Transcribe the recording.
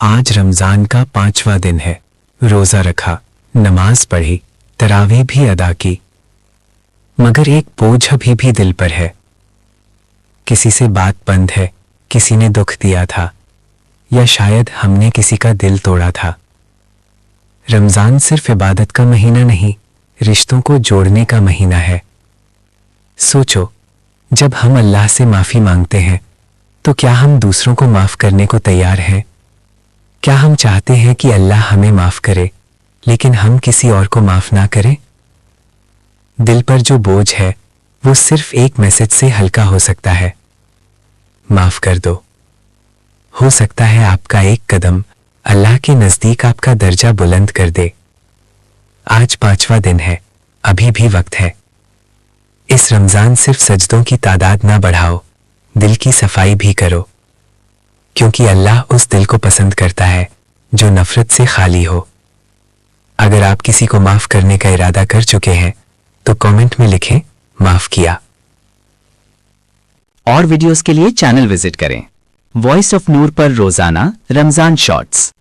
आज रमज़ान का 5वां दिन है। रोज़ा रखा, नमाज पढ़ी, तरावी भी अदा की, मगर एक बोझ अभी भी दिल पर है। किसी से बात बंद है, किसी ने दुख दिया था, या शायद हमने किसी का दिल तोड़ा था। रमज़ान सिर्फ इबादत का महीना नहीं, रिश्तों को जोड़ने का महीना है। सोचो, जब हम अल्लाह से माफ़ी मांगते हैं तो क्या हम दूसरों को माफ़ करने को तैयार हैं? क्या हम चाहते हैं कि अल्लाह हमें माफ़ करे लेकिन हम किसी और को माफ़ ना करें? दिल पर जो बोझ है वो सिर्फ एक मैसेज से हल्का हो सकता है, माफ़ कर दो। हो सकता है आपका एक कदम अल्लाह के नज़दीक आपका दर्जा बुलंद कर दे। आज 5वां दिन है, अभी भी वक्त है। इस रमज़ान सिर्फ सजदों की तादाद ना बढ़ाओ, दिल की सफाई भी करो, क्योंकि अल्लाह उस दिल को पसंद करता है जो नफरत से खाली हो। अगर आप किसी को माफ़ करने का इरादा कर चुके हैं तो कमेंट में लिखें, माफ़ किया। और वीडियोस के लिए चैनल विजिट करें। वॉइस ऑफ नूर पर रोजाना रमजान शॉर्ट्स।